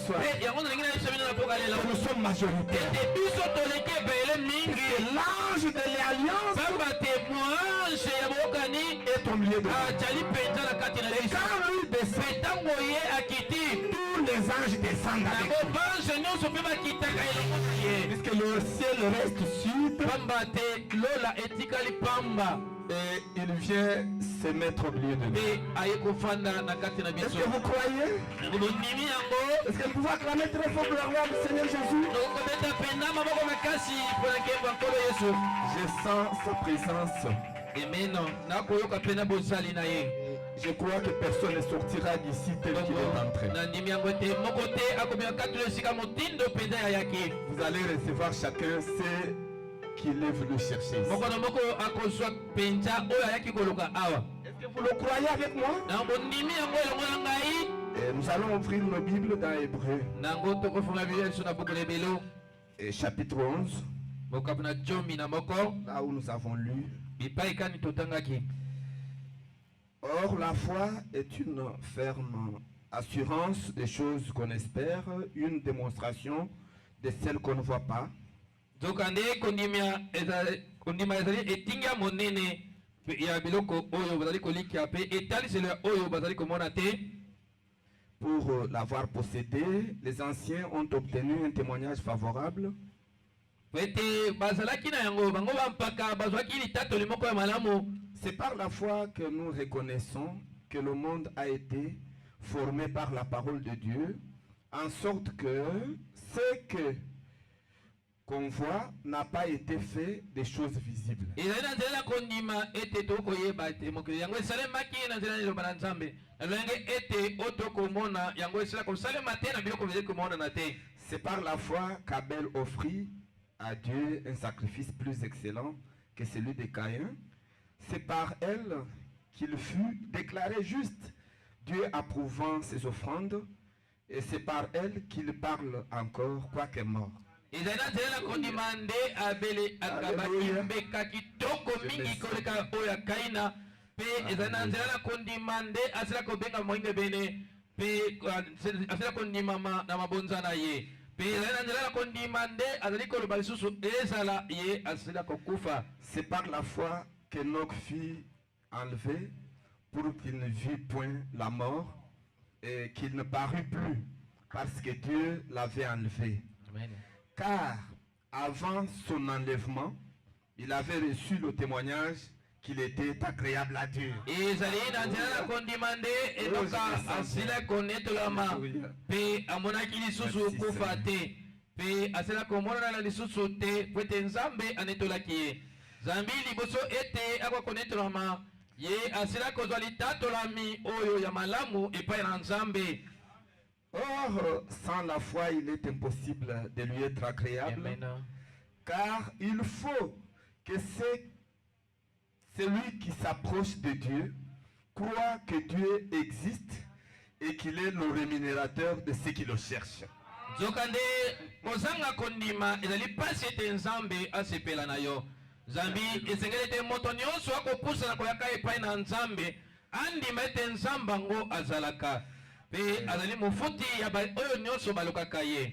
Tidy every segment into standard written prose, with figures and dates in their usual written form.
soir. Nous sommes majoritaires. Et l'ange de l'alliance est au milieu de nous. Et quand lui descend, tous les anges descendent avec lui. Puisque le ciel reste sud. Et il vient se mettre au milieu de nous. Est-ce que vous croyez? Est-ce que vous pouvez acclamer très fort pour la gloire du Seigneur Jésus? Je sens sa présence. Je crois que personne ne sortira d'ici tel qu'il est entré. Vous allez recevoir chacun ce qu'il est venu chercher ici. Est-ce que vous le croyez avec moi? Et nous allons ouvrir nos Bibles dans Hébreu. Et chapitre 11. Là où nous avons lu. Or, la foi est une ferme assurance des choses qu'on espère, une démonstration de celles qu'on ne voit pas. Pour l'avoir possédé, les anciens ont obtenu un témoignage favorable. C'est par la foi que nous reconnaissons que le monde a été formé par la parole de Dieu, en sorte que ce qu'on voit n'a pas été fait des choses visibles. C'est par la foi qu'Abel offrit à Dieu un sacrifice plus excellent que celui de Caïn. C'est par elle qu'il fut déclaré juste, Dieu approuvant ses offrandes, et c'est par elle qu'il parle encore, quoique mort. C'est par la foi qu'Enoch fut enlevé pour qu'il ne vit point la mort et qu'il ne parut plus parce que Dieu l'avait enlevé. Amen. Car avant son enlèvement, il avait reçu le témoignage qu'il était agréable à Dieu. Or, sans la foi, il est impossible de lui être agréable. Amen. Car il faut que celui qui s'approche de Dieu croit que Dieu existe et qu'il est le rémunérateur de ceux qui le cherchent. Zambi esengelete moto nyonso akopusa na koyaka epai na Nzambe andima ete Nzamba ngo azalaka pe azali mufuti ya oyo nyonso balukaka ye.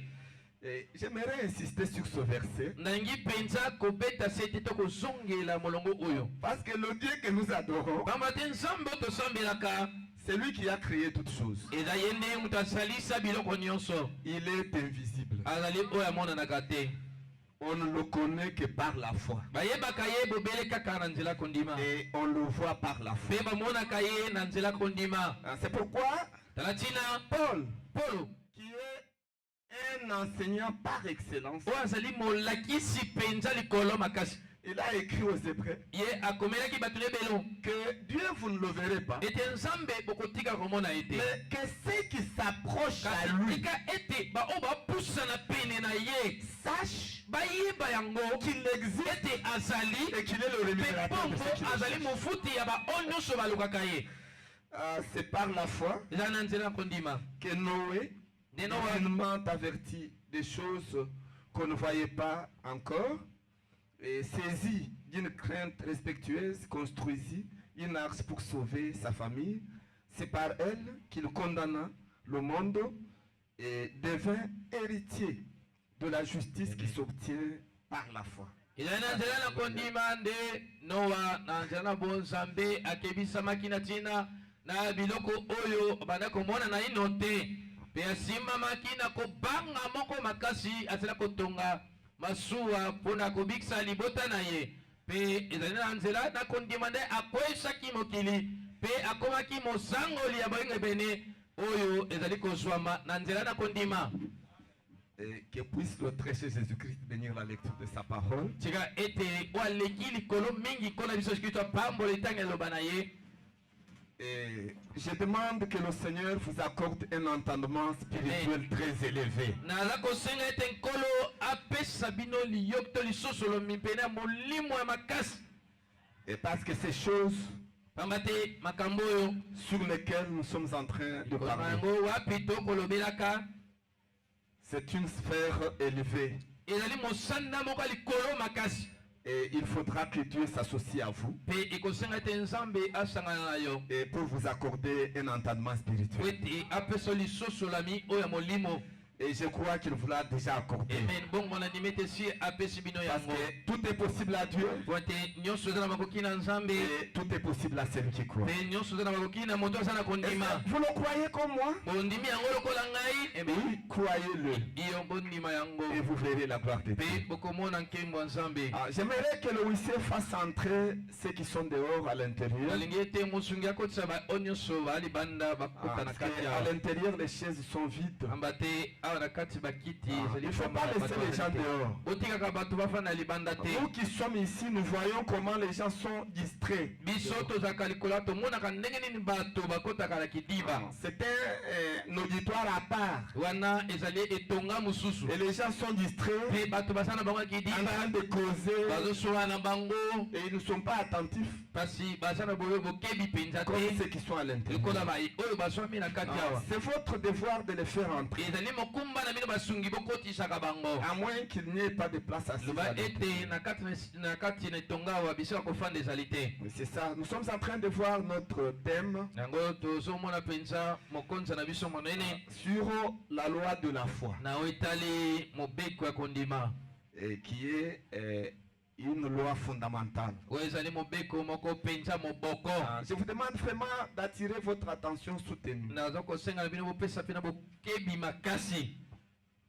J'aimerais insister sur ce verset. Nangi penza kobeta sete to kozongela molongo oyo. Parce que le Dieu que nous adorons, bamate Nzambe to sambelaka, c'est lui qui a créé toutes choses. Eza yende mutasalisa biloko nyonso. Il est invisible. Azali oya mona nakate. On ne le connaît que par la foi. Et on le voit par la foi. C'est pourquoi Paul, qui est un enseignant par excellence, il a écrit aux Hébreux que Dieu, vous ne le verrez pas, mais que ceux qui s'approchent à lui sachent qu'il existe et qu'il est le rémunérateur de ceux qui le cherchent. C'est par la foi que Noé, divinement averti des choses qu'on ne voyait pas encore, et saisi d'une crainte respectueuse, construisit une arche pour sauver sa famille. C'est par elle qu'il condamna le monde et devint héritier de la justice qui s'obtient par la foi. ezali na nzela na kondima nde noa na nzela na bonzambe akebisamaki na ntina na biloko oyo banda komona na ino te mpe asimamaki na kobanga moko makasi azala kotonga masuwa mpona kobikisa libota na ye mpe ezali na nzela na kondima nde akwesaki mokili mpe akomaki mosangoli ya bolingo ebene oyo ezali kozwama na nzela na kondima. Et que puisse notre très Jésus-Christ bénir la lecture de sa parole. Tika ete waleki likolo mingi kona biso Kristo pambola etanga eloba na ye. Et je demande que le Seigneur vous accorde un entendement spirituel très élevé. Naza kosenga ete nkolo apesa bino liyokto lisosolo mipena molimo ya makasi. Et parce que ces choses pambate makambo oyo sur lesquelles nous sommes en train de parler, yango wapi tokolobelaka c'est une sphère élevée. ezali mosanda moko likolo makasi. Et il faudra que Dieu s'associe à vous pe ekosenga ete nzambe asangana na yo et pour vous accorder un entendement spirituel. ete apesa lisosolami oyo ya molimo. Et je crois qu'il vous l'a déjà accordé. Amen. Bongo na nimete si apesi bino Parce yango. que tout est possible à Dieu Wate nyonso eza na makoki na nzambe. et tout est possible à celui qui croit. Pe nyonso eza na makoki na moto aza na kondima. Vous le croyez comme moi? Bondimi yango lokola ngai. Oui, croyez-le Iyo bondima yango. et vous verrez la gloire de Dieu. Pe bokomona nkembo ya nzambe. J'aimerais que le huissier fasse entrer ceux qui sont dehors à l'intérieur. Nalingi ete mosungi akotisa ba nyonso bali banda bakota na Parce kati qu'à ya. l'intérieur, les chaises sont vides. Ambate awa na kati bakiti. Il ne faut pas laisser les gens dehors. Botikaka bato bafanda libanda te. Nous qui sommes ici, nous voyons comment les gens sont distraits. Biso tozaka likolo tomonaka ndenge nini bato bakotaka na kidiba. C'est un auditoire à part. Wana ezali etonga mususu. Et les gens sont distraits, Pe bato basana bango en kidiba. train de causer, Bazosola na bango. et ils ne sont pas attentifs Pasi basana boyo bokebi penza comme te. ceux qui sont à l'intérieur. Lokola bai oyo baswami na kati awa. C'est votre devoir de les faire entrer. Ezali mokumba na bino basungi bokotisaka bango. À moins qu'il n'y ait pas de place assise. Loba ete na kati na etonga awa biso ya kofanda ezali te. Mais c'est ça. Nous sommes en train de voir notre thème Yango tozomona penza mokonza na biso monene. sur la loi de la foi, Na oitali mobeko ya kondima. et qui est une loi fondamentale. Oyo ezali mobeko moko penza moboko. Je vous demande vraiment d'attirer votre attention soutenue. Naza kosenga na bino bopesa pena bokebi makasi.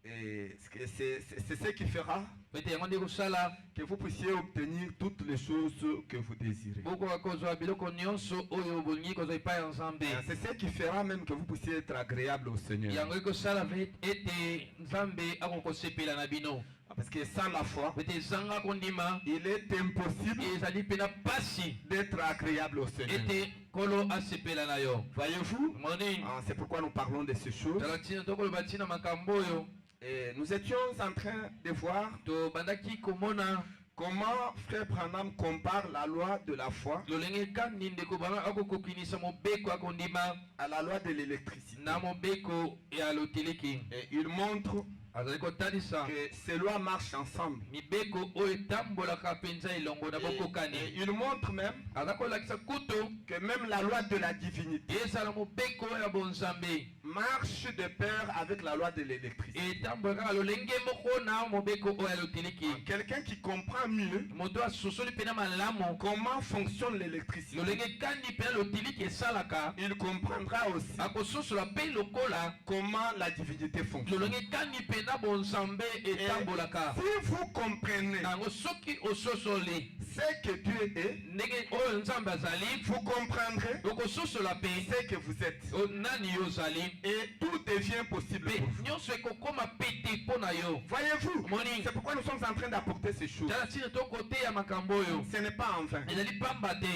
Et c'est ce qui fera Pete yango nde kosala que vous puissiez obtenir toutes les choses que vous désirez. bokoka kozwa biloko nyonso oyo bolingi kozwa epai ya nzambe. C'est ce qui fera même que vous puissiez être agréable au Seigneur. Yango ekosala ete nzambe akokosepela na bino. Parce que sans la foi, Pete ezanga kondima il est impossible ezali pena pasi d'être agréable au Seigneur. ete kolo asepela na yo. Voyez-vous? Moni C'est pourquoi nous parlons de ces choses. tala ntina tokoloba ntina makambo oyo Et nous étions en train de voir tobandaki komona comment Frère Branham compare la loi de la foi lolenge kandi ndeko bana akokokinisa mobeko ya kondima à la loi de l'électricité. na mobeko ya loteleki. Et il montre Azali kotalisa que ces lois marchent ensemble. mibeko oyo etambolaka mpenza elongo na Et bokokani. il montre même Aza kolakisa kutu que même la loi de la divinité ezala mobeko ya bonzambe marche de pair avec la loi de l'électricité. etambola kaka lolenge moko na mobeko oyo ya loteleki. Quelqu'un qui comprend mieux moto asosoli mpena malamu comment fonctionne l'électricité, lolenge kandi mpena loteleki esalaka il comprendra aussi akososola mpe lokola comment la divinité fonctionne. lolenge kandi mpena bonzambe etambolaka. Si vous comprenez nango soki ososoli ce que Dieu est, ndenge oyo nzambe azali vous comprendrez okososola mpe ce que vous êtes. nani yo ozali Et tout devient possible mpe pour vous. nyonso ekokoma pete mpo na yo. Voyez-vous, Morning. c'est pourquoi nous sommes en train d'apporter ces choses. tala ntina tokoteya makambo oyo Ce n'est pas en vain. ezali pamba te.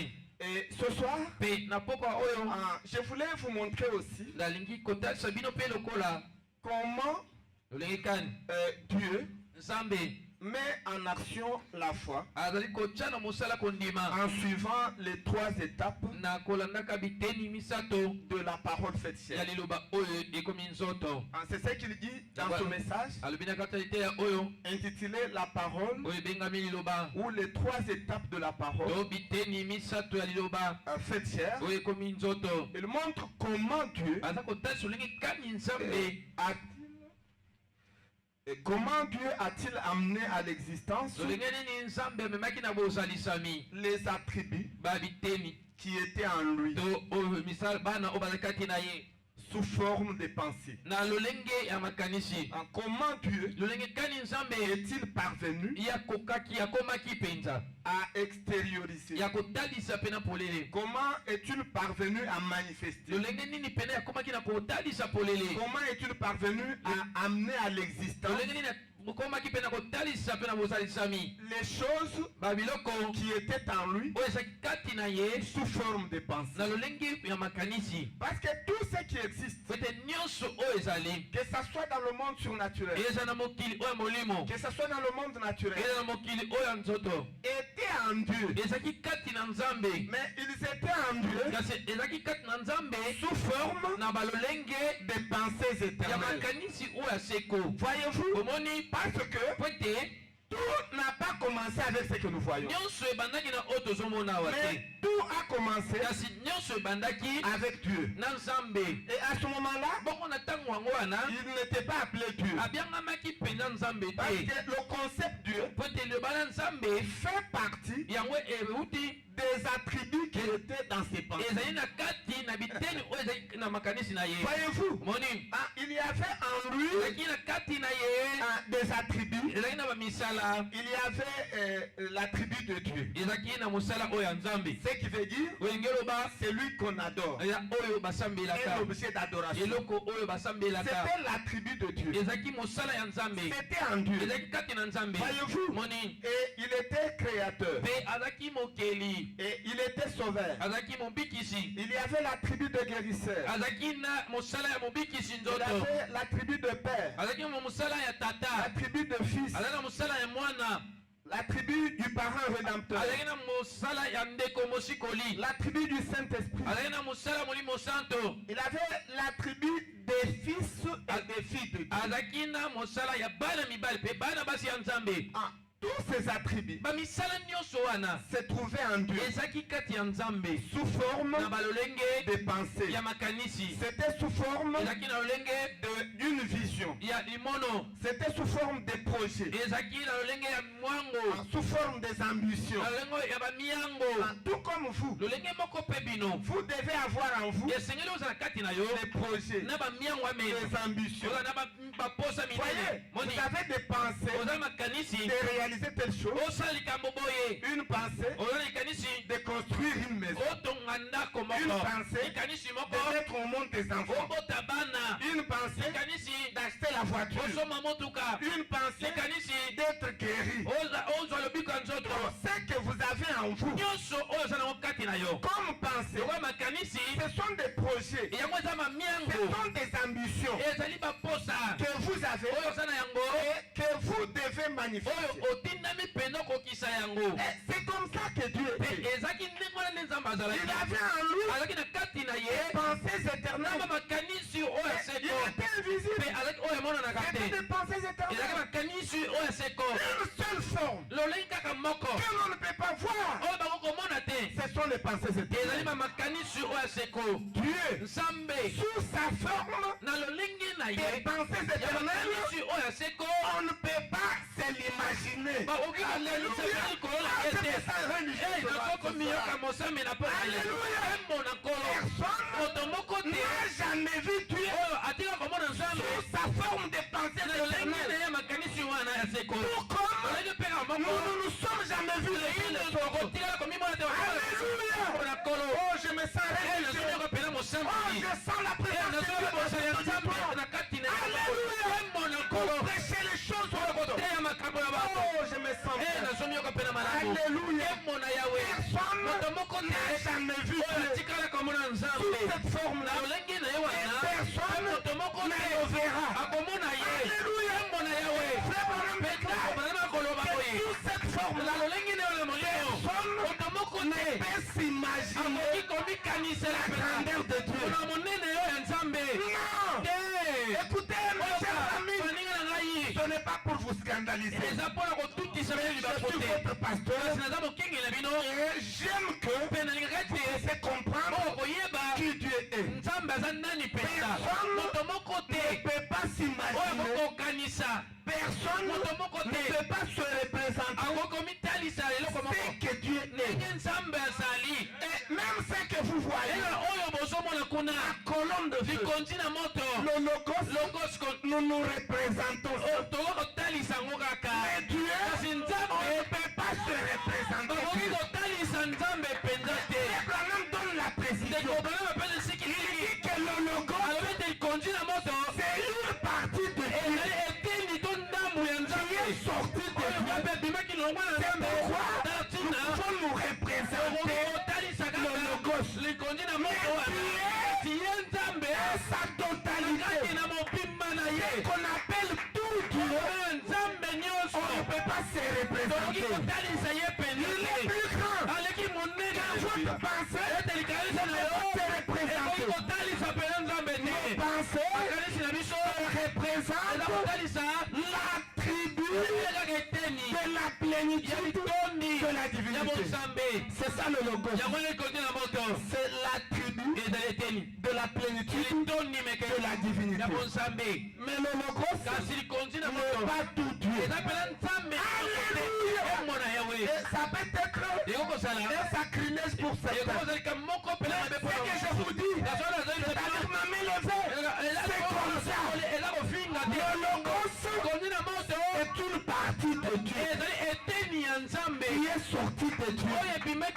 Et ce soir, Mpe na pokwa oyo je voulais vous montrer aussi nalingi kotalisa bino mpe lokola comment lolenge kani Dieu nzambe met en action la foi azali kotya na mosala kondima en suivant les 3 étapes na kolandaka biteni misato de la parole faite ya chair. liloba oyo ekomi nzoto. C'est ce qu'il dit dans son message alobi na kati ya liteya oyo intitulé La parole, oyo ebengami liloba ou les 3 étapes de la parole to biteni misato ya liloba faite chair. oyo ekomi nzoto. Il montre comment Dieu aza kotalisa olenge kani nzambe Et comment Dieu a-t-il amené à l'existence les attributs qui étaient en lui sous forme de pensée? Comment Dieu est-il parvenu à extérioriser? Comment est-il parvenu à manifester? Comment est-il parvenu à amener à l'existence les choses qui étaient en lui sous forme de pensée? Parce que tout ce qui existe, que ce soit dans le monde surnaturel, que ce soit dans le monde naturel, étaient en Dieu. Mais ils étaient en Dieu sous forme de pensées éternelles. Voyez-vous? Parce que tout n'a pas commencé avec ce que nous voyons. Mais tout a commencé avec Dieu. Et à ce moment-là, il n'était pas appelé Dieu. Parce que le concept Dieu fait partie des attributs qui étaient dans ses pensées. Voyez-vous, il y avait en lui des attributs. Il y avait l'attribut de Dieu. Ce qui veut dire celui qu'on adore. Et l'objet d'adoration. C'était l'attribut de Dieu. C'était en Dieu. Voyez-vous, et il était créateur. Et il était sauveur. Il y avait l'attribut de guérisseur. Il avait l'attribut de père. L'attribut de fils. L'attribut du parent rédempteur. L'attribut du Saint-Esprit. Il avait l'attribut des fils et des filles de Dieu. Tous ces attributs se trouvaient en Dieu sous forme de pensée. C'était sous forme d'une vision. C'était sous forme de projets. Sous forme des ambitions. Tout comme vous. Vous devez avoir en vous des projets, des ambitions. Voyez, vous avez des pensées de réaliser telle chose. Une pensée de construire une maison. Une pensée de mettre au monde des enfants. Une pensée d'acheter la voiture. Une pensée d'être guéri. Tout ce que vous avez en vous comme pensée, ce sont des projets, ce sont des ambitions que vous avez et que vous devez manifester. C'est comme ça que Dieu était. Il avait en lui des pensées éternelles. Il était invisible. C'était des pensées éternelles. Une seule forme que l'on ne peut pas voir. Ce sont les pensées éternelles. Dieu, sous sa forme, des pensées éternelles, on ne peut pas se l'imaginer. Alléluia. Personne n'a jamais vu Dieu sous sa forme de pensée éternelle. Tout comme nous ne nous sommes jamais vus le Fils de Toro. Alléluia. Oh, je me sens religieux. Oh, je sens la présence de Dieu. Alléluia. Pour prêcher les choses. Oh, je me sens bien. Alléluia. Personne n'a jamais vu Dieu sous cette forme-là. Personne ne le verra. Alléluia. Sous cette forme-là, personne ne peut s'imaginer la grandeur de Dieu. Non. Écoutez, mes chers amis, ce n'est pas pour vous scandaliser. Je suis votre pasteur et j'aime que vous puissiez comprendre qui Dieu est. Personne ne peut pas s'imaginer. Personne ne peut pas se représenter ce que Dieu est. Et même ce que vous voyez, la colonne de feu, le logos, nous nous représentons. Mais Dieu, on ne peut pas se représenter. Abraham donne la précision. Il dit que le logos, c'est une partie de Dieu qui est sortie de Dieu. C'est pourquoi nous pouvons nous représenter le logos. Mais Dieu, dans sa totalité, ce qu'on appelle tout Dieu, on ne peut pas se représenter. Il est plus grand. Dans votre pensée, on ne peut se représenter. Nos pensées représentent l'attribut de la plénitude de la divinité. C'est ça le logo. C'est l'attribut de la plénitude de la divinité. Mais le logo, n'est pas tout Dieu. Alléluia. Et ça peut être un sacrilège pour certains. Mais ce que je vous dis, c'est-à-dire ma mélodie, c'est comme ça. Le logos est une partie de Dieu qui est sortie de Dieu. Voyez-vous, mais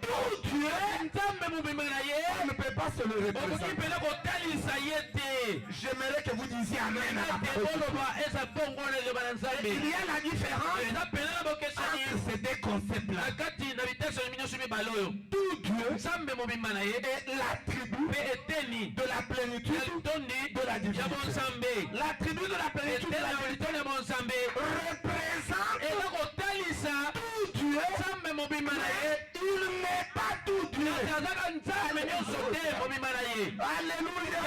tout Dieu, on ne peut pas se le représenter. J'aimerais que vous disiez amen à la parole. Il y a la différence entre ces deux concepts-là. Tout Dieu est l'attribut de la plénitude de la divinité. L'attribut de la plénitude de la divinité représente tout Dieu, mais il n'est pas tout Dieu. Alléluia.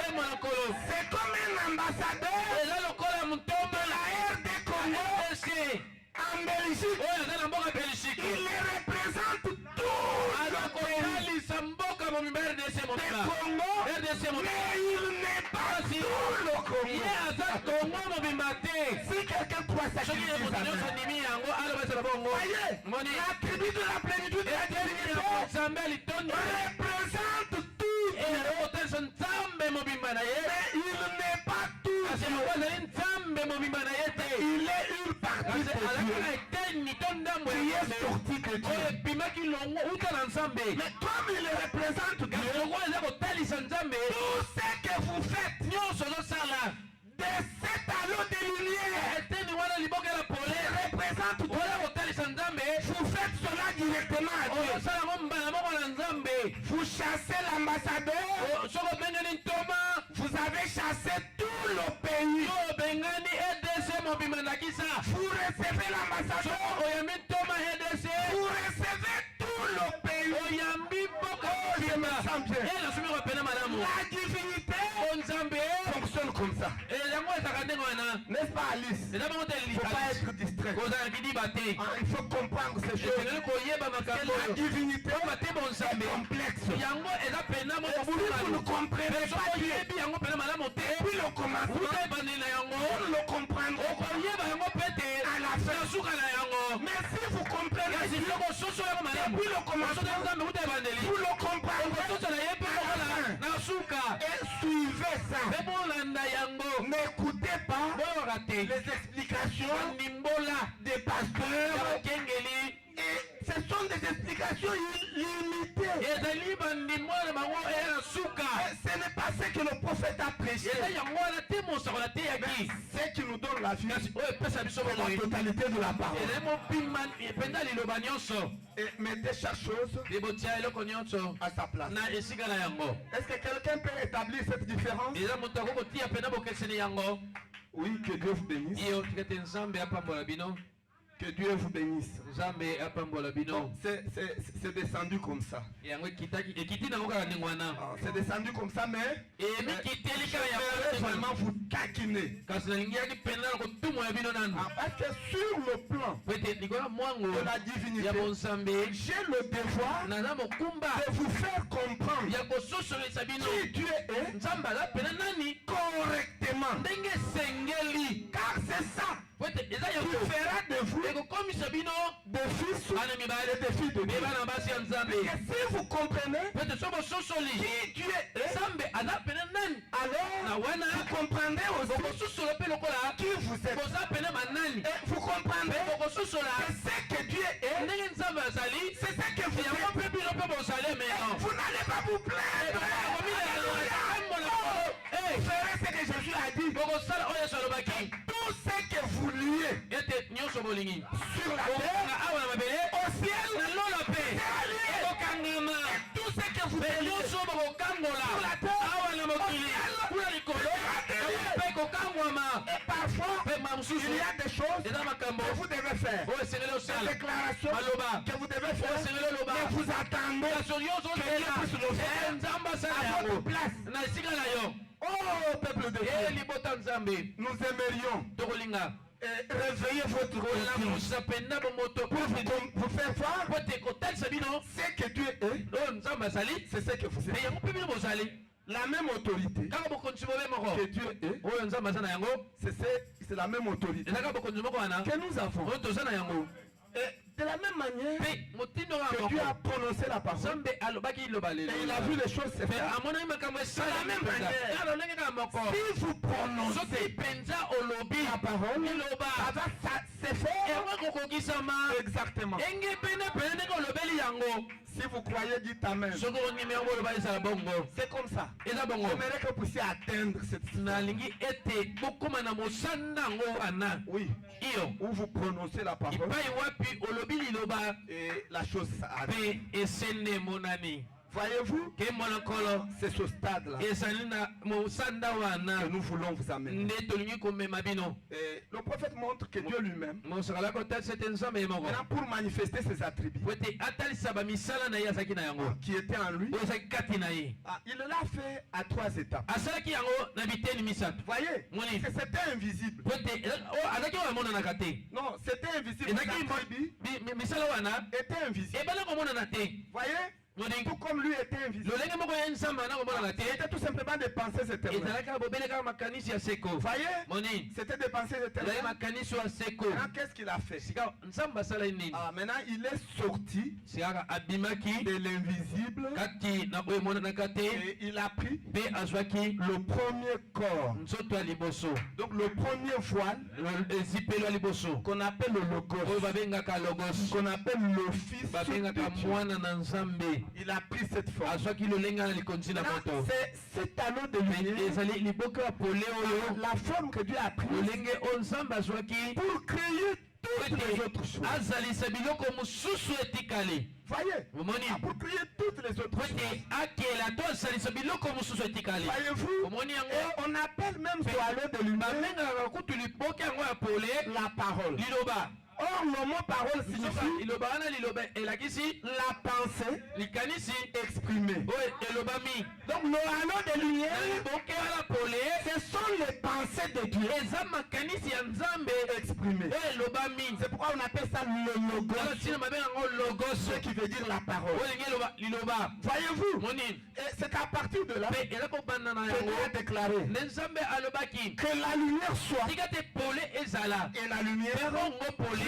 C'est comme un ambassadeur de la RD Congo en Belgique. Il représente tout le pays de Congo, mais il n'est pas tout le Congo. Si quelqu'un croit ça, qu'il dise voyez, l'attribut de la plénitude de la divinité représente tout Dieu, mais il n'est pas tout Dieu. Il est une partie de Dieu qui est sortie de Dieu. Mais comme il représente Dieu, tout ce que vous faites de cet halo de lumière représente Dieu. Vous faites cela directement à Dieu. Vous chassez l'ambassadeur. Vous avez chassé tout le pays. Vous recevez l'ambassadeur. Vous recevez tout le pays. Je me sens bien. La divinité fonctionne comme ça. N'est-ce pas, Alice? Il ne faut pas être distrait. Il faut comprendre ces choses. La divinité est complexe. Si vous ne comprenez pas Dieu depuis le commencement, vous ne le comprendrez pas à la fin. Mais si vous comprenez Dieu depuis le commencement, vous le comprendrez à la fin. Et suivez ça. N'écoutez pas les explications des pasteurs. Et ce sont des explications limitées. Et ce n'est pas ce que le prophète a prêché. C'est ce qui nous donne la vie. La totalité de la parole. Et mettez chaque chose à sa place. Est-ce que quelqu'un peut établir cette différence? Oui, que Dieu vous bénisse. Que Dieu vous bénisse. Nzambe apambola bino. Donc, c'est descendu comme ça. Yango ekiti nango kaka ndenge wana. C'est descendu comme ça, mais Et mikiteli kaka je ya vais seulement vous taquiner. kasi nalingiaki mpenza na kotumwa ya bino nanu. Parce que sur le plan Po ete likolo mwango de la divinité, ya bonsambe j'ai le devoir naza mokumba de vous faire comprendre ya kososolesa bino qui Dieu est nzambe aza pena nani correctement. ndenge esengeli. Car c'est ça Po ete eza qui yango fera de vous ekokomisa bino des fils bana et mibale des filles de mpe Dieu. bana basi ya nzambe. Et si vous comprenez Po ete so bososoli qui Dieu est, nzambe aza pena nani na alors wana vous comprendrez aussi bokososola mpe lokola qui vous êtes. boza pena manani. Et vous comprendrez bokososola que ce que Dieu est, ndenge nzambe azali c'est ce que vous yango êtes. mpe bino mpe bozali meno. Vous n'allez pas vous plaindre. Vous ferez ce que Jésus a dit. bokosala oyo yesu alobaki Tout ce que vous liez ete nyonso bolingi sur la terre, okonga awa na mabele au ciel, na lola mpe lié. ekokangama Tout ce que vous mpe liez nyonso bokokangola sur la terre, awa na mokili kuna likolo mpe ekokangwama et parfois, mpe ma mosusu il y a des choses eza makambo que vous devez faire. oyo esengeli Des osala déclarations maloba que vous devez faire. esengeli oloba Mais vous attendez kaso nyonso que Dieu puisse le ozela faire nzambe asala à yango votre place. na esika na yo. Oh, peuple de e Dieu, libota nzambe nous aimerions tokolinga réveiller votre conscience olamusa mpenza bomoto pour vous faire voir po ete kotalisa bino ce que Dieu est, oyo nzambe azali c'est ce que vous mpe êtes. yango mpe bino bozali La même autorité kaka bokonzi bobe moko que Dieu est, oyo nzambe aza na yango c'est la même autorité eza kaka bokonzi moko wana que nous avons. oyo toza na yango. Et de la même manière mpe motindo kaka que Dieu a moko prononcé la parole nzambe alobaki liloba et lelo il a vu les choses se mpe faire. amonaki makambo la même manière. esala lolenge kaka moko Si vous soki prononcez mpenza olobi la parole, liloba ça se fait yango kokokisama exactement. enge penepene ndenge olobeli yango. Si vous croyez, dites Amen. soki ondimi yango oloba ezala bongo C'est comme ça. eza bongo. J'aimerais que vous puissiez atteindre cette situation. nalingi ete bokóma na mosanda yango wana Oui, iyo où vous prononcez la parole epai wapi olobi liloba et la chose arrive. mpe esende emonani. Voyez-vous, ke mwana nkolo c'est ce stade-là ezali na mosanda wana que nous voulons vous amener. nde tolingi komema bino. Et le prophète montre que Dieu lui-même, mosakala kotalisa ete nzambe ye moko maintenant pour manifester ses attributs po ete atalisa bamisala na ye azalaki na yango qui étaient en lui, oyo ezalaki kati na ye il l'a fait à 3 étapes. asalaki yango na biteni misato. Voyez, Moni. que c'était invisible. po ete azalaki oyo amonanaka te Non, c'était invisible. ezalaki La tribu misala wana était invisible. ebanda komonana te. Voyez, Moni. tout comme lui était invisible. lolenge moko ya nzambe ana komonana te C'était tout simplement des pensées éternelles. ezalaki kaka bobele kaka makanisi ya seko. Voyez, moni c'était des pensées ezalaki éternelles. makanisi ya seko. Maintenant, qu'est-ce qu'il a fait? sika nzambe asalaki nini Maintenant, il est sorti sikaka abimaki de l'invisible kati na oyo emonanaka te et il a pris mpe azwaki le premier corps. nzoto ya liboso Donc, le premier voile ezipelo ya liboso qu'on appelle le oyo logos, babengaka logos qu'on appelle le fils babengaka de Dieu. mwana na nzambe Il a pris cette forme. azwaki lolenga na likonzi na Maintenant, moto. c'est cet anneau de lumière, ezali liboke ya pole oyo la forme que Dieu a prise lolenge oyo nzambe azwaki pour créer toutes les autres choses. azalisa biloko mosusu etikali. Voyez, omoni pour créer toutes les autres po choses. ete akela to azalisa biloko mosusu etikali. Voyez-vous, omoni yango et on appelle même ce anneau de lumière babengaka kutu liboke yango ya pole la parole. liloba. Or, le mot parole Soka signifie liloba wana liloba elakisi la pensée likanisi exprimée. oyo elobami Donc, le anneau de na lumière, liboke wana pole ce sont les pensées de Dieu eza makanisi ya nzambe exprimées. oyo elobami. C'est pourquoi on appelle ça le tala logos, ntina babenga yango logos ce qui veut dire la parole. oyo elingi liloba. Voyez-vous, moni et c'est à partir de là mpe eza kobanda na que Dieu a yango déclaré nde nzambe alobaki que la lumière soit. tika te pole ezala Et la lumière, mpe bongo pole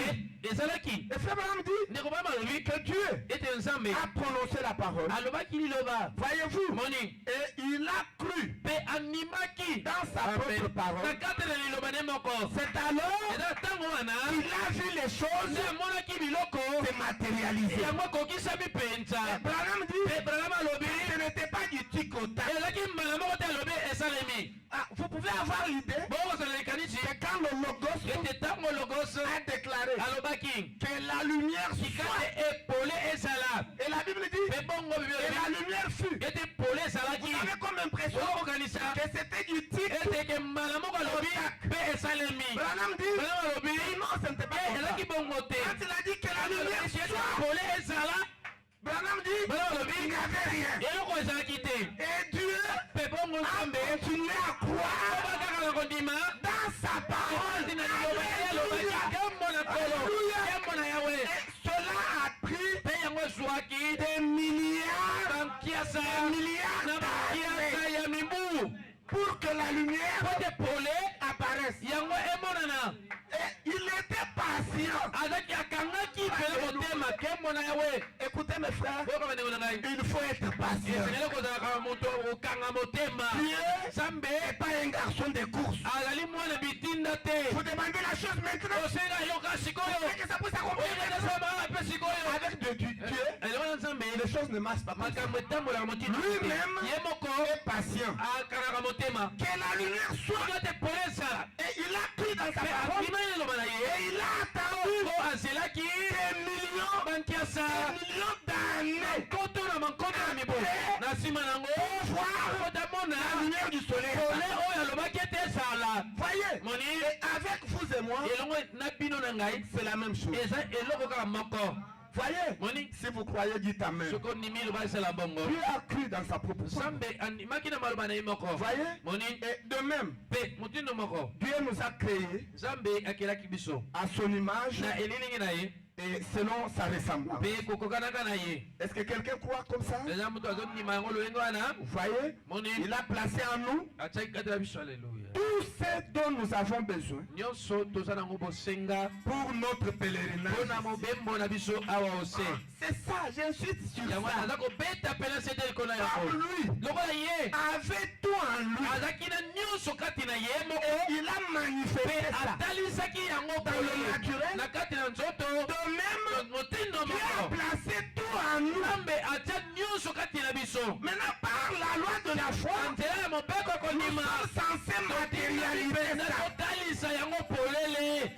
ezalaki. et frère Branham dit ndeko bama alobi que Dieu ete nzambe a prononcé la parole. alobaki liloba. Voyez-vous, moni et il a cru mpe animaki dans sa propre na parole. kati na liloba ne moko. C'est alors eza ntango wana qu'il a vu les choses nde amonaki biloko se matérialiser. yango ekokisami mpenza. Branham dit mpe Branham alobi ce n'était pas du tic au tac. ezalaki mbala moko te alobi esalemi. Vous pouvez avoir l'idée bokozala likanisi que quand le logos ete ntango logos a déclaré alobaki que la lumière tika soit, te epole ezala et la Bible dit mpe bongo bibi et la olobi lumière fut. ete pole ezalaki Vous avez comme impression okokanisa que c'était du tic ete ke mbala moko alobi Pe esalemi. Branham dit, Branham alobi. non, ce n'était pas comme ça. Elaki bongote. Quand il a dit que la lumière soit, Pole ezala. Branham dit, Branham alobi. il n'y avait rien. Eloko ezalaki te. Et Dieu Pe bongo a Nzambe. continué à croire Obakaka na kondima. dans sa parole. Tina liloba elobaki. Kembo na kolo. Kembo na Yawe. Et cela a pris Pe yango ezwaki. des milliards Bankiasa. milliards Na bankiasa d'années ya mibu. pour que la lumière Pote pole. apparaisse. Yango emonana. Et il était patient. Azaki akangaki pele motema. Kembo na Yawe. Écoutez mes frères, Boka bende kuna ngai. il faut être patient. Ezengeli kozalaka moto okanga motema. Dieu Nzambe n'est pas un garçon de course. azali mwana bitinda te. Vous demandez la chose maintenant. Osenga yoka sikoyo. Et que ça puisse accomplir Oyinasema pe sikoyo. avec de Dieu. Eloko na Nzambe. Les choses ne marchent pas comme ça. Makambo etambolaka motima. Lui-même Ye moko est patient. akangaka motema. Que la lumière soit. Soki te pole ezala. Et il a pris dans sa Pe parole. abima eloba na Et ye. il a attendu Po azelaki des millions bankiasa. d'années Koto na mankoto na mibo. Na nsima nango. Kotamona. la lumière du soleil. Pole oyo alobaki ete ezala. Voyez, Moni. et avec vous et moi, Elongo na bino na ngai. c'est la même chose. Eza eloko kaka moko. Voyez, Moni. si vous croyez, dites Amen. Soko nimi loba esala bongo. Dieu a cru dans sa propre parole. Nzambe andimaki na maloba na ye moko. Voyez, Moni. et de même, Pe motindo moko. Dieu nous a créés Nzambe akelaki biso. à son image Na elilingi na ye. et selon sa ressemblance. Pe kokokanaka na ye. Est-ce que quelqu'un croit comme ça? Eza moto azondima yango loyengo wana. Vous voyez, Moni. il a placé en nous Atiaki kati na biso aleluya. tout ce dont nous avons besoin Nyonso toza nango bosenga. pour notre pèlerinage. Mpona mobembo na biso awa ose. C'est ça, j'insiste sur Yango ça. aza kobeta pela sete likolo Comme yango. lui Lokola ye. avait tout en lui Azaki na nyonso kati na ye et moko. il a manifesté ça. Atalisaki yango Dans le boye. naturel. Na kati na nzoto. De même, Motindo Dieu a moko. placé tout en nous. Nzambe atia nyonso kati na biso. Maintenant, par la loi de la foi, Nzela ya mobeko nous kondima. sommes censés matérialiser Mpenza ça. totalisa yango polele.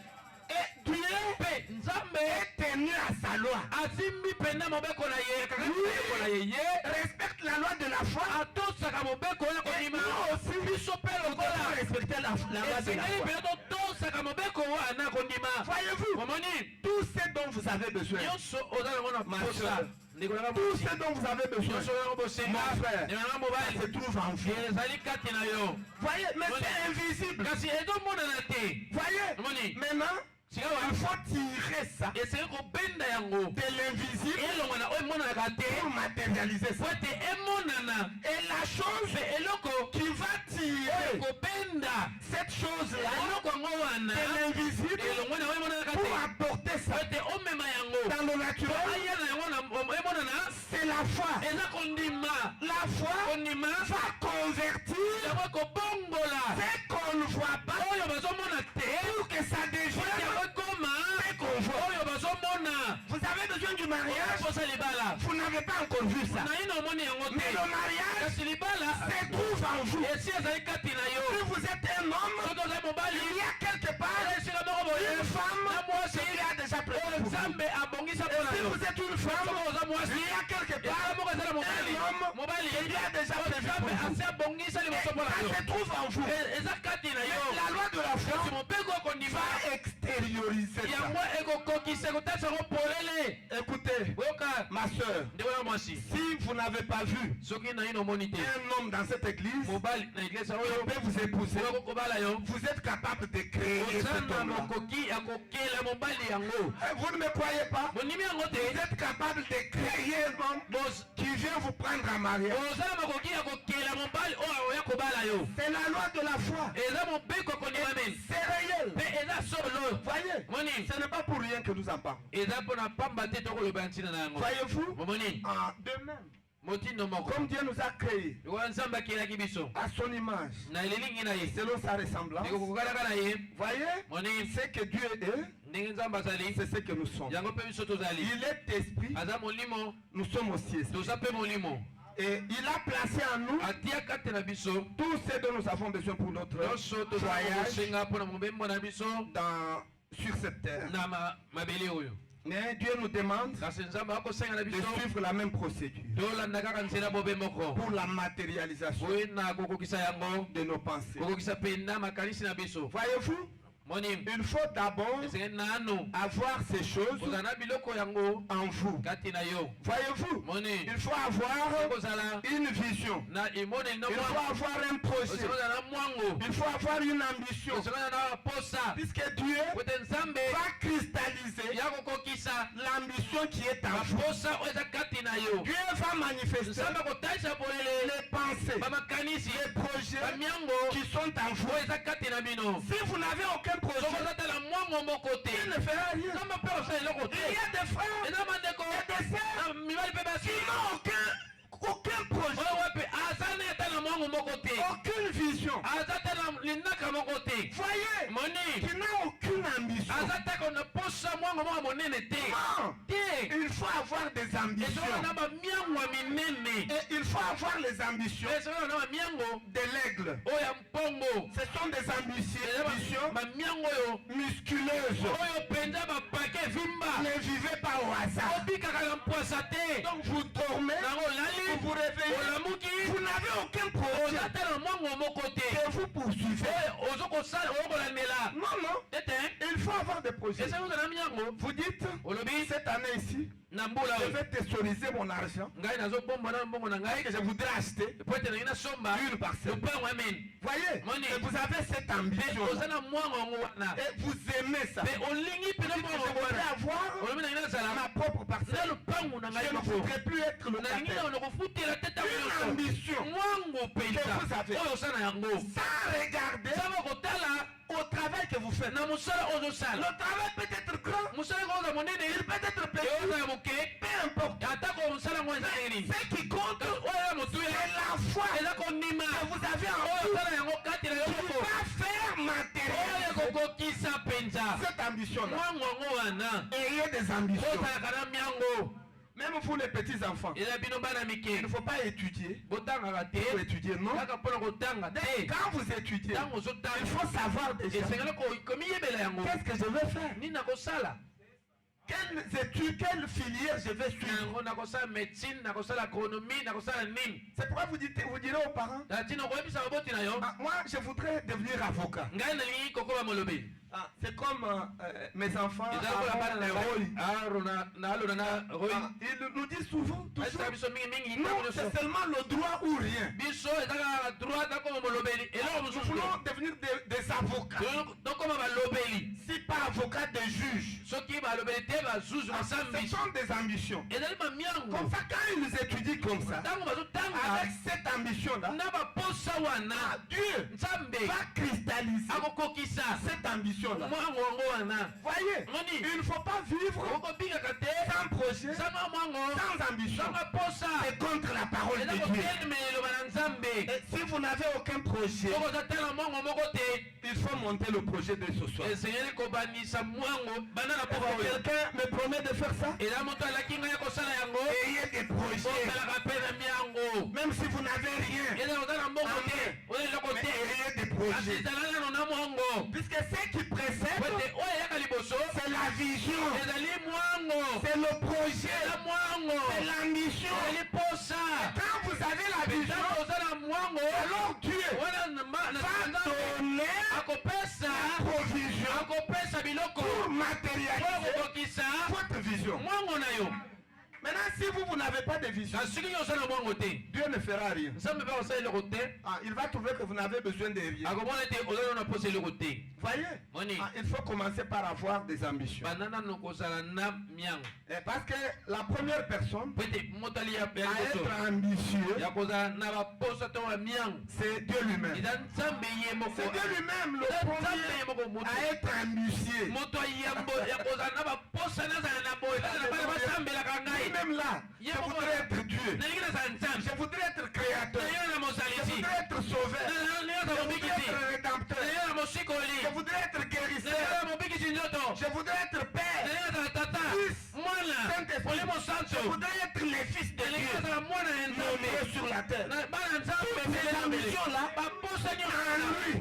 Et Dieu Mpe Nzambe est tenu à sa loi. asimbi mpenza mobeko na ye. Kakati mobeko na ye. Ye Respecte la loi de la foi. atosaka mobeko ya Et kondima. nous aussi, Biso mpe nous devons lokola. respecter la loi de la Esengeli foi. mpe totosaka mobeko wana kondima. Voyez-vous, Omoni tout ce dont vous avez besoin, nyonso oza nango na Ma posa. soeur. Ndeko nanga tout mosi. ce dont vous avez besoin, Nyonso oza nango bosenga. Mon frère. Ndeko nanga ça mobali. se trouve en vous. Ezali kati na yo. Voyez, mais c'est invisible. Kasi ezomonana te. Voyez, Omoni maintenant, sika il wa faut tirer ça esengeli kobenda yango. de l'invisible elongwana oyo emonanaka te pour matérialiser po ça. ete emonana. Et la chose Mpe eloko qui va tirer kobenda cette chose-là eloko yango wana de l'invisible elongwana oyo emonanaka pour te apporter po ça ete omema yango dans le naturel, aya na yango emonana c'est la foi. eza kondima. La foi Kondima va convertir yango ekobongola ce qu'on ne voit pas oyo bazomona te pour que ça po devienne yango ekoma ce qu'on voit. oyo bazomona. Vous avez besoin du mariage, posa libala vous n'avez pas encore vu ça. naina omoni yango Mais te le mariage kasi libala se trouve en vous. esi ezali kati na Si yo. vous êtes un homme, soki ozali mobali il y a quelque part esika moko boye une femme na mwasi qui a déjà prévu oyo pour vous. nzambe abongisa Et mpona si yo. vous êtes une femme, soki oza mwasi il y a quelque esika part moko ezala mobali un homme mobali qui a déjà prévu nzambe pour vous. asi abongisa Et liboso mpona ça yo. se trouve en vous. Eza kati na yo. La loi de la kasi foi mobeko okondima va extérioriser ça. yango ekokokisa ekotalisa yango polele. Écoutez, boyoka ma soeur, ndeko ya mwasi si vous n'avez pas vu soki naino omoni te un homme dans cette église, mobali na eglise il oyo peut vous épouser. oyo kokobala yo Vous êtes capable de créer oza cet na homme-là. mokoki ya kokela mobali yango. Vous ne me croyez pas? mondimi yango Vous te. êtes capable de créer un homme qui vient vous prendre en mariage. oza na makoki ya kokela mobali oyo oya kobala yo. C'est la loi de la foi. eza mobeko kondima meni C'est réel. mpe eza solo. Voyez, moni ce n'est pas pour rien que nous en parlons. eza mpona pamba te tokoloba ya ntina na yango. Voyez-vous, momoni de même, motindo moko comme Dieu nous a créés lokola nzambe akelaki biso à son image, na elilingi na ye selon sa ressemblance, ekokokalaka na ye. voyez, moni ce que Dieu est, ndenge nzambe azali c'est ce que nous sommes. yango mpe biso tozali. Il est esprit, aza molimo nous sommes aussi esprit. toza mpe molimo. Et il a placé en nous atia kati na biso tout ce dont nous avons besoin pour notre nyonso tozala voyage kosenga mpona mobembo na biso sur cette terre. na mabele oyo. Mais Dieu nous demande de suivre la même procédure pour la matérialisation de nos pensées. Voyez-vous, il faut d'abord avoir ces choses en vous. Voyez-vous, il faut avoir une vision. Il faut avoir un projet. Il faut avoir une ambition. Puisque Dieu va cristalliser l'ambition qui est en vous. Dieu va manifester les pensées, les projets qui sont en vous. Si vous n'avez aucun projet, il ne fera rien. Il y a des frères et des sœurs qui n'ont aucun projet, aucune vision, voyez, qui n'a aucune ambition. Il faut avoir des ambitions. Et il faut avoir les ambitions de l'aigle. Ce sont des ambitions musculeuses. Ne vivez pas au hasard. Donc vous dormez, vous vous réveillez, vous n'avez aucun projet que vous poursuivez. Non, il faut avoir des projets. Vous dites, cette année ici, je vais thésauriser mon argent que je voudrais acheter une parcelle. Voyez, et vous avez cette ambition et vous aimez ça. Je voudrais avoir ma propre parcelle. Je ne voudrais plus être locataire. Une ambition que vous avez sans regarder au travail que vous faites. Le travail peut être grand, il peut être petit, peu importe. Ce qui compte, c'est la foi que vous avez en vous qui va faire matérialiser cette ambition-là. Ayez des ambitions. Même vous les petits enfants, il ne faut pas étudier. Il faut étudier, non. Quand vous étudiez, il faut savoir déjà qu'est-ce que je vais faire. Quelles études, quelle filière je vais suivre. C'est pourquoi vous direz aux parents, moi je voudrais devenir avocat. C'est comme mes enfants, ils nous disent souvent, non, c'est seulement le droit ou rien. Nous voulons devenir des avocats. Si pas avocat, des juges. Ce sont des ambitions. Comme ça, quand ils étudient comme ça, avec cette ambition-là, Dieu va cristalliser cette ambition-là. Voyez, il ne faut pas vivre sans projet, sans ambition. C'est contre la parole de Dieu. Et si vous n'avez aucun projet, il faut monter le projet de ce soir. Quelqu'un me promet de faire ça? Ayez des projets. Même si vous n'avez rien, ayez des projets. Puisque ce qui précède, c'est la vision, c'est le projet, c'est l'ambition. Quand vous avez la vision, alors Dieu va donner la provision pour matérialiser votre vision. Maintenant, si vous n'avez pas de vision, Dieu ne fera rien. Il va trouver que vous n'avez besoin de rien. Voyez, il faut commencer par avoir des ambitions. Parce que la première personne à être ambitieux, c'est Dieu lui-même. C'est Dieu lui-même le premier à être ambitieux. Même là, je voudrais être Dieu. Je voudrais être créateur. Je voudrais être sauveur. Je voudrais être rédempteur. Je voudrais être guérisseur. Je voudrais être père, fils, Saint-Esprit. Je voudrais être le fils de Dieu nommé sur la terre. Toutes ces ambitions-là, en lui,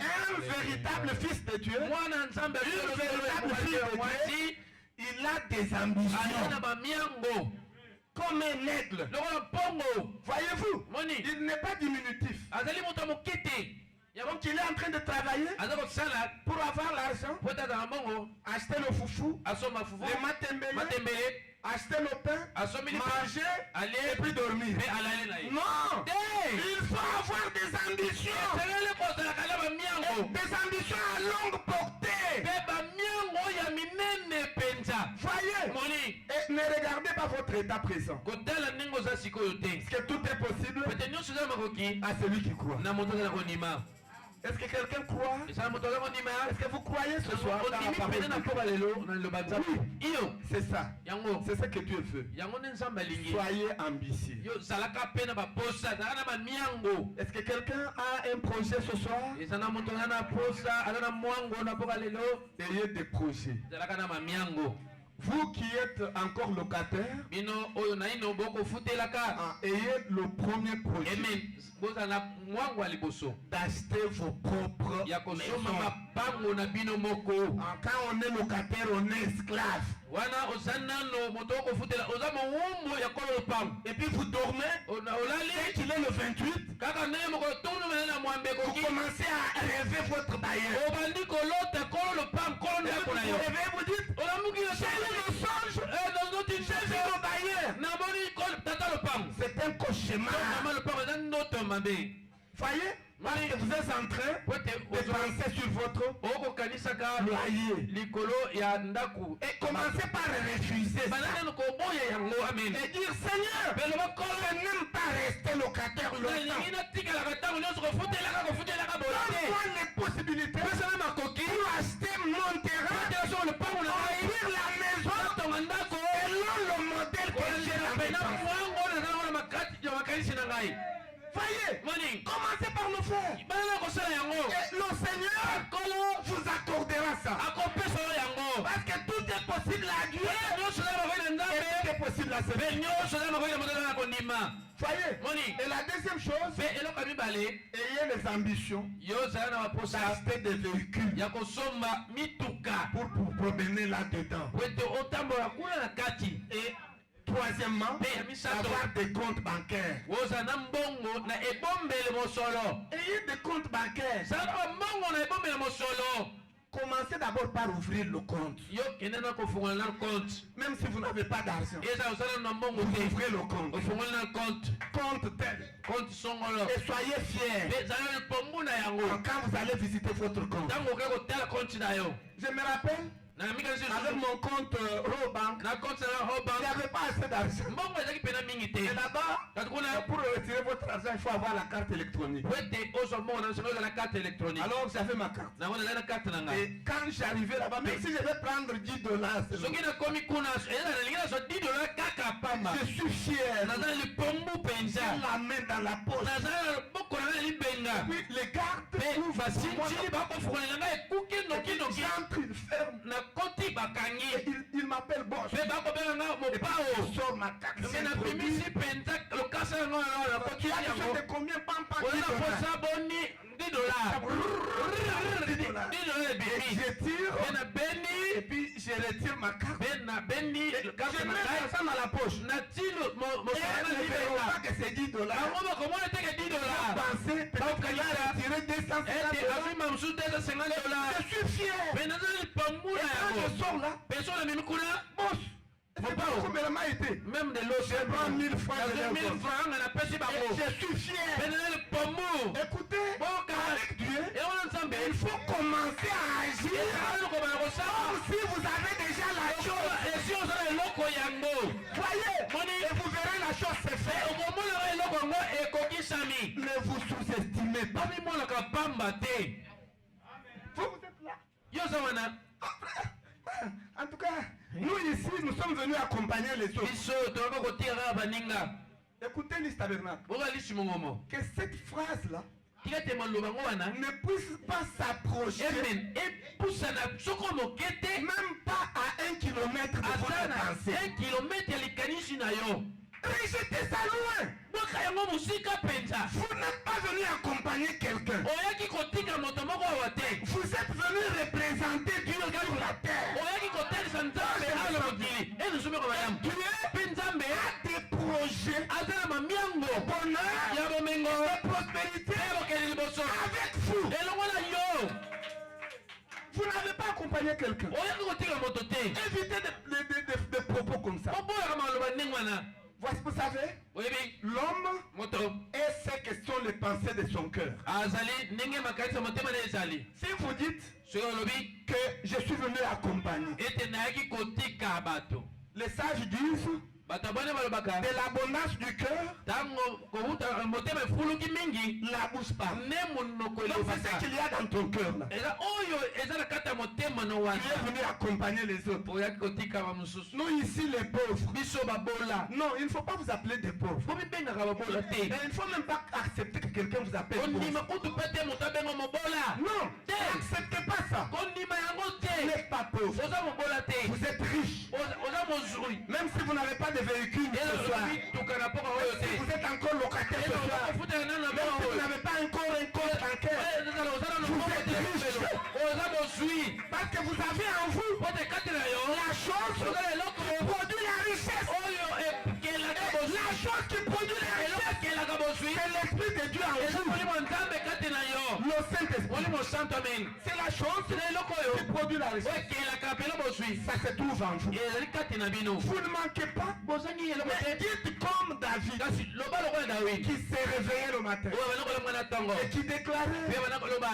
un véritable fils de Dieu, une véritable fille de Dieu, il a des ambitions. Comme un aigle. Voyez-vous, il n'est pas diminutif. Donc il est en train de travailler pour avoir l'argent, acheter le foufou, les matembele, acheter le pain, manger et puis dormir. Non, il faut avoir des ambitions. Des ambitions à longue portée. Voyez, et ne regardez pas votre état présent. Parce que tout est possible à celui qui croit. Est-ce que quelqu'un croit? Est-ce que vous croyez ce soir dans la parole de Dieu? Oui, c'est ça. C'est ce que Dieu veut. Soyez ambitieux. Est-ce que quelqu'un a un projet ce soir? Ayez des projets. Vous qui êtes encore locataire, ayez le premier projet d'acheter vos propres maisons. Quand on est locataire, on est esclave. Et puis vous dormez, dès qu'il est le 28, vous commencez à rêver votre bailleur. Vous rêvez, vous dites, j'ai eu le songe, j'ai vu le bailleur. C'est un cauchemar. Voyez? Parce que vous êtes en train de penser sur votre loyer. Et commencez par refuser ça. Et dire, Seigneur, je n'aime pas rester locataire longtemps. Donne-moi les possibilités pour acheter mon terrain, ouvrir la maison selon le modèle que j'ai dans voyez, commencez par le faire. Et le Seigneur vous accordera ça. Parce que tout est possible à Dieu. Et tout est possible à celui. Voyez. Et la deuxième chose, ayez les ambitions d'acheter des véhicules pour vous promener là-dedans. Et troisièmement, avoir des comptes bancaires. Ayez des comptes bancaires. Commencez d'abord par ouvrir le compte. Même si vous n'avez pas d'argent, vous ouvrez le compte. Compte tel. Et soyez fiers quand vous allez visiter votre compte. Je me rappelle, avec mon compte Robank, il n'y avait pas assez d'argent. Et là-bas, pour retirer votre argent, il faut avoir la carte électronique. Alors j'avais ma carte. Et quand j'arrivais là-bas, même si je vais prendre $10, je suis fier. J'ai la main dans la poche. Puis les cartes j'entre, ils ferment. Il m'appelle boss. Je sors ma carte. Tu as besoin de combien? $10. Et je tire. Et puis je retire ma carte. Je mets ça dans la poche. Et ne verront pas que c'est $10. Pensez peut-être qu'il a retiré $250. Je suis fier. Et quand je sors là, boss, combien m'a été? Même de l'eau, j'ai pris 1000 francs. Je suis fier. Écoutez, avec Dieu, il faut commencer à agir comme si vous avez déjà la chose. Voyez, et vous verrez la chose se faire. Ne vous sous-estimez pas. Vous êtes là. En tout cas, nous ici, nous sommes venus accompagner les autres. Écoutez l'Église Tabernacle. Que cette phrase-là ne puisse pas s'approcher même pas à 1 kilomètre de votre pensée. Rejetez ça loin. Vous n'êtes pas venu accompagner quelqu'un. Vous êtes venu représenter Dieu sur la terre. accompagner quelqu'un. oyaki kotika moto te Évitez des propos comme ça. oboyaka maloba ndenge wana Voici, vous savez, oyebi l'homme moto et ce que sont les pensées de son cœur. azali ndenge makanisa motema na ezali Si vous dites soki olobi que je suis venu accompagner, ete nayaki kotika bato les sages disent bato abone balobaka de l'abondance du cœur, ntango kowuta motema efuluki mingi la bouche parle. ne monoko Donc c'est ce elobaka qu'il y a dans ton cœur là. eza oyo eza na kati ya motema no Tu wana es venu accompagner les autres. oyaki kotika bamosusu Nous ici les pauvres. biso babola Non, il ne faut pas vous appeler des pauvres. bomibengaka babola Et te il ne faut même pas accepter que quelqu'un vous appelle kondima pauvre. kutu mpe te moto abenga mobola Non, n'acceptez pas ça. kondima yango Vous te n'êtes pas pauvre. oza mobola te Vous êtes riche. oza mozwi Même si vous n'avez pas de véhicule ce soir. tuka na mpoka oyo Si te vous êtes encore locataire ce soir. ofutaka nano na Même mpoka si vous oyo n'avez pas encore un compte bancaire. oza na loboko te lobelo oza mozwi Parce que vous avez en vous po te kati na yo la chose oza na eloko qui produit la richesse. oyo ekelaka bozwi La chose qui produit la eloko richesse, ekelaka bozwi c'est l'Esprit de Dieu en eza vous. molimo nzambe kati na yo Le Saint-Esprit. molimo santo amen C'est la chose na eloko qui oyo produit la oyo richesse. ekelaka mpela bozwi Ça se trouve en vous. ezali kati na bino Vous ne manquez pas. bozangi eloko Mais te dites comme David kasi loba lokola dawidi qui s'est réveillé le matin oyo bana kolonga na ntongo et qui déclarait mpe bana koloba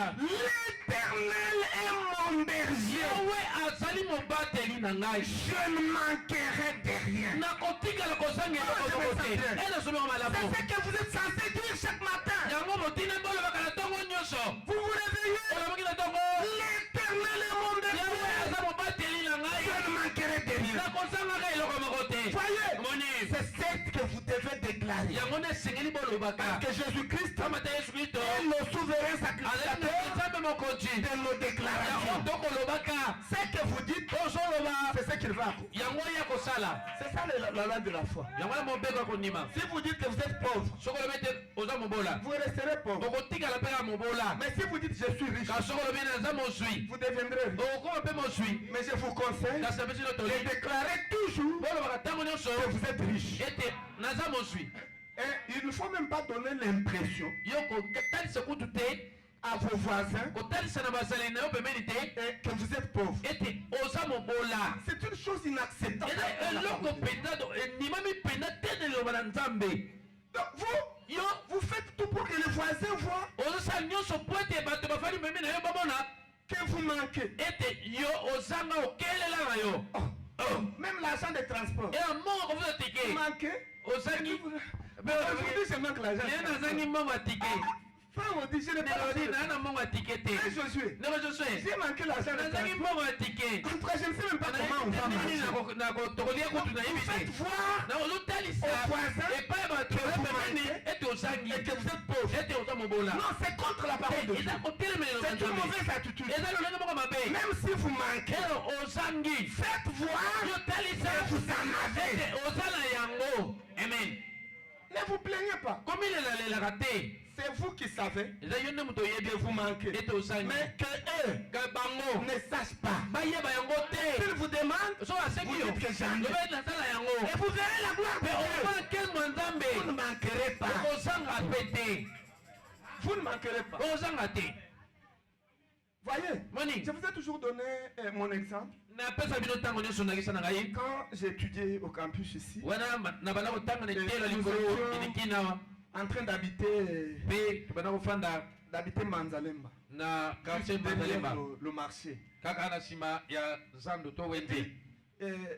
l'Éternel est mon berger. yawe azali mobateli na ngai Je ne manquerai de rien. nakotikala kozanga eloko moko te eza someka malamu C'est ce que vous êtes censé dire chaque matin. yango motina mpe olobaka na ntongo nyonso Vous vous réveillez. oloboki na ntongo L'Éternel est mon yawe berger. aza mobateli na ngai Je ne manquerai de rien. nakozangaka eloko moko te Voyez, moni c'est ce que vous devez déclarer. yango nde esengeli bolobaka Parce que Jésus-Christ amata yesu kristo est le souverain azali na sacrificateur nzambe mokonzi de nos yango déclarations. tokolobaka Ce que vous dites, tozoloba c'est ce qu'il va accomplir. yango ya kosala C'est ça la loi de la foi. yango na mobeko ya kondima Si vous dites que vous êtes pauvre, soki olobi ete oza mobola vous resterez pauvre. okotikala mpe ya mobola Mais si vous dites je suis riche, kasi soki olobi naza mozwi vous deviendrez riche. okokoma mpe mozwi Mais je vous conseille kasi na biso de toli déclarer toujours bolobaka ntango nyonso que vous êtes riche. ete naza mozwi Et il ne faut même pas donner l'impression yo kotalisa kutu te à vos voisins kotalisa na bazaleli na yo pembeni te que vous êtes pauvre. ete oza mobola C'est une chose inacceptable. eza eloko mpenza endimami mpenza te na liloba na nzambe Donc yo vous faites tout pour que les voisins voient ozosala nyonso po ete bato bafali pembeni na yo bamona que vous manquez. ete yo ozanga okelela na yo Même l'argent de transport. ela mbongo kofuta Vous tike manquez. ozangi Aujourd'hui, je manque l'argent. ye nazangi mbongo ya tike Frère, on dit, je n'ai pas nelodi l'argent. naa na mbongo ya tike te Frère Josué, ndeko josue j'ai manqué l'argent de nazangi transport. mbongo ya tike En tout cas, je ne sais même pas comment on va marcher. tokolia kutu na yebi Faites te voir na ozotalisa aux voisins epai ya bato que vous pembeni manquez ete ozangi et que vous êtes pauvre. ete oza mobola Non, c'est contre la parole de Dieu. eza kotelemela C'est une mauvaise attitude. eza lolenge moko mabe Même si vous manquez, elo ozangi faites voir yo talisa que vous en avez. ete oza na yango amen Ne vous plaignez pas. komilelalelaka te C'est vous qui savez eza yo nde moto oyebi que vous manquez. ete ozangi Mais que eux ka bango ne sachent pas. bayeba yango S'ils te vous demandent, so aseki vous yo dites que j'en ai. lobe nasala yango Et vous verrez la gloire de mpe Dieu. omona nkembo ya Vous ne nzambe manquerez pas. okozanga pe te Vous ne manquerez pas. okozanga te Voyez, moni je vous ai toujours donné mon exemple. napesa bino ntango nyonso nakisa na ngai Quand j'étudiais au campus ici, wana na banda kotanga na etelo likolo elikinawa en train d'habiter mpe tobanda kofanda Manzalemba, na juste quartier derrière Manzalemba le marché. kaka na nsima ya zando to wende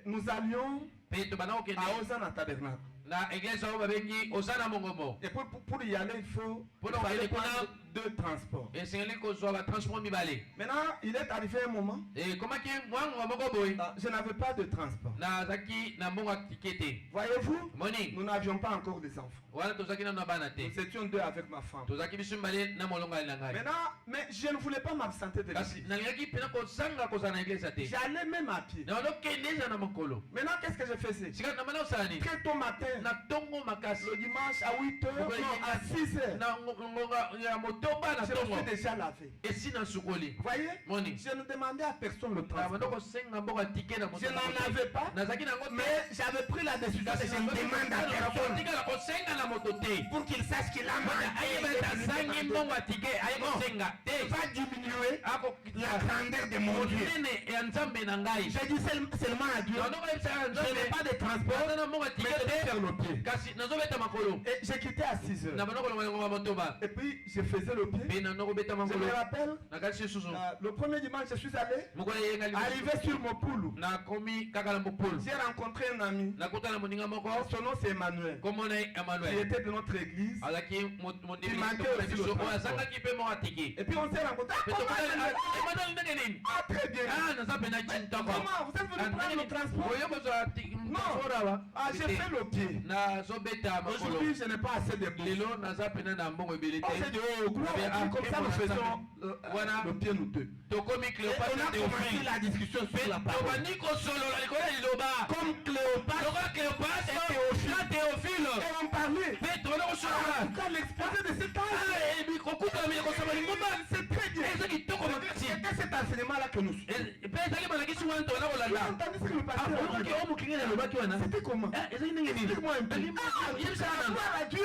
Nous allions mpe tobanda kokende à Ozana Tabernacle. na eglise oyo babengi ozana mongomo Et pour y aller, il donc, fallait il est prendre 2 transports. esengeli kozwa batransport mibale Maintenant, il est arrivé un moment, ekomaki mwango moko boye je n'avais pas de transport. nazalaki na mbongo ya tike te Voyez-vous, moni nous n'avions pas encore des enfants. wana tozalaki nano na bana te Nous étions 2 avec ma femme. tozalaki biso mibale na molongali na ngai Maintenant, mais je ne voulais pas m'absenter de kasi l'église. nalingaki mpena kozanga kozala na eglise te J'allais même à pied. na odokende eza na mokolo Maintenant, qu'est-ce que je faisais? sika na bana kosala nini Très tôt matin, na ntongo makasi le dimanche à 8h, non, à 6h, na ngonga ya moto kotoba na Je me tongo suis déjà lavé. esina sukoli Vous voyez, Moni. je ne demandais à personne le na transport. bando kosenga mboka tike na moto Je n'en avais pas, nazaki nango mais j'avais pris la décision que je ne demande à personne tika kosenga na moto te pour qu'il sache qu'il a ayeba tasangi mangé. mbongo tike aye kosenga te Il va diminuer ako la grandeur de mon Dieu. monene ya nzambe na ngai Je dis seulement à Dieu, je n'ai pas de transport, na mboka mais tike je vais faire te le pied. kasi nazobeta makolo Et j'ai quitté à 6 na heures. bando kolonga yango motoba Et puis je faisais le pied. pe na nokobeta Je makolo me rappelle, na kasi susu le premier dimanche, je suis allé, moko yenga arrivé sur mon poule. na komi kaka na mopolo J'ai rencontré un ami. nakutana moninga moko Son nom c'est Emmanuel. komona Il Emmanuel était de notre église. azaki Il manquait aussi le biso transport. azangaki mpe moko atiki Et puis on s'est rencontrés. pe Emmanuel ndenge nini Très bien. naza mpe na chintoko Comment vous êtes venu prendre le transport? oyo kozwa transportawa J'ai fait le pied. nazobeta makolo Aujourd'hui, je n'ai pas assez de bouffe. lelo naza pena na mbongo ebele On s'est dit, te oh, gloire à Dieu, comme ça nous faisons Voilà. le pied nous deux. tokomi Et on Cléopâtre a commencé Théophile la discussion sur la parole. tobandi kosolola likolo ya liloba Comme Cléopâtre lokola Cléopâtre et Théophile. na Théophile Et on parlait. mpe tobanda kosolola En tout cas, l'exposé de cet âge. kokutana kosoma lingomba C'est très bien. eza kitoko makasi C'était cet enseignement-là que nous suivons. mpe ezali malakisi wana tobanda Vous avez kolanda entendu ce que le pasteur a oyoki dit? oyo mokengeli alobaki wana C'était comment? ezali ndenge nini Explique-moi un peu.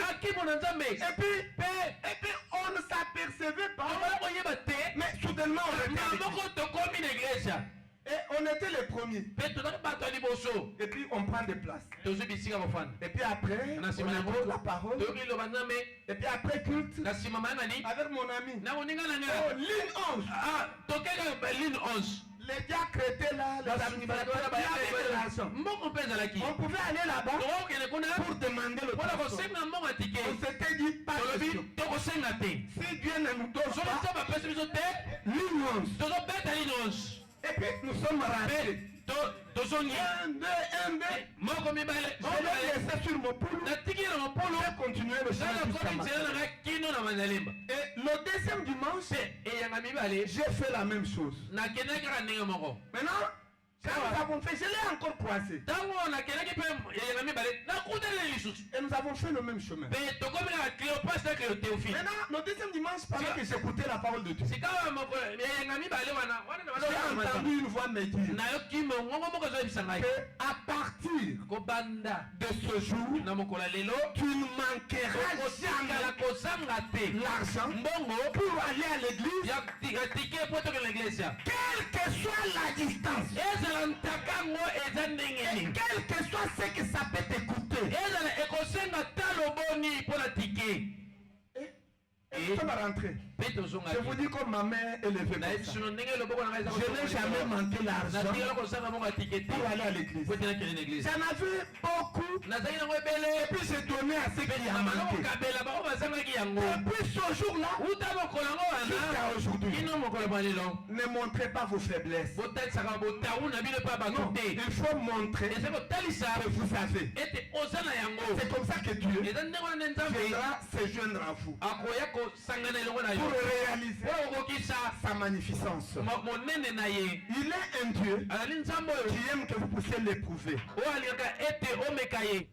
akimo na nzambe Et puis, on ne s'apercevait pas. omala koyeba te Mais soudainement, on était na avec moko tokomi na iglesia Et on était les premiers. mpe tozali bato ya liboso Et puis, on prend des places. tozwi bisika kofanda Et puis après, na on nsima yango écoute la parole. toyoki liloba nzambe Et puis après culte, na nsima mayangani avec mon ami. na moninga na Oh, nga ligne 11. tokeka ligne 11 Les diacres étaient là, les administrateurs avaient l'argent. mbongo mpe ezalaki On pouvait aller là-bas tokokende kuna pour demander le mpona transport. kosenga mbongo ya tike On s'était dit, pas de tolobi question. tokosenga te Si Dieu ne nous donne soki pas, nzambe apesi biso te ligne 11. tozobeta ligne 11 Et puis nous sommes rentrés. mpe tozongi 1, 2, 1, 2. moko mibale Je l'ai laissé sur mon poule. natiki na mopolo J'ai continué le nga chemin jusqu'à nakomi nzela matin. na nga kino na manzalemba Et le deuxième dimanche, mpe eyanga mibale j'ai fait la même chose. nakendaki kaka ndenge moko Maintenant, quand nous avons fait, je l'ai encore croisé. ntango nakendaki mpe eyanga mibale nakutaneli lisusu Et nous avons fait le même chemin. mpe tokomi kaka Cléopâtre na Cléo Théophile Maintenant, le deuxième dimanche, pendant que j'écoutais la parole de Dieu, sikawa moko eyanga mibale wana j'ai entendu une voix me dire nayoki mongongo moko ezoyebisa ngai qu'à partir kobanda de ce jour, na mokolo ya lelo tu ne manqueras kosikala jamais kozanga te l'argent mbongo pour aller à l'église, ya tike po tokende na iglesia quelle que soit la distance. ezala ntakango eza ndenge Et nini quel que soit ce que ça peut t'écouter. ezala ekosenga talo boni mpo na tike Et nous sommes rentrés. mpe Je vous tozongaki dis comme ma mère est levée nayebi comme ça. sino ndenge loboko na ngai eza Je n'ai jamais manqué l'argent natikala kosanga mongo ya tike te pour aller à l'église. po tena kende na eglise J'en avais beaucoup. nazali nango Et ebele puis j'ai donné à ceux qui en bana manquaient. kokabela bango bazangaki yango Et puis ce jour-là, uta mokolo yango jusqu'à wana aujourd'hui, kino mokolo malelo ne montrez pas vos faiblesses. botatisaka botawu na bino mpe bango Non, te il faut montrer eza kotalisa que vous avez. ete oza na yango C'est comme ça que Dieu eza ndenge wana nde nzambe viendra se joindre à vous akoya kosangana elongo na pour yo réaliser po okokisa sa magnificence. monene na ye Il est un Dieu azali nzambe oyo qui aime que vous puissiez l'éprouver. oyo alingaka ete omeka ye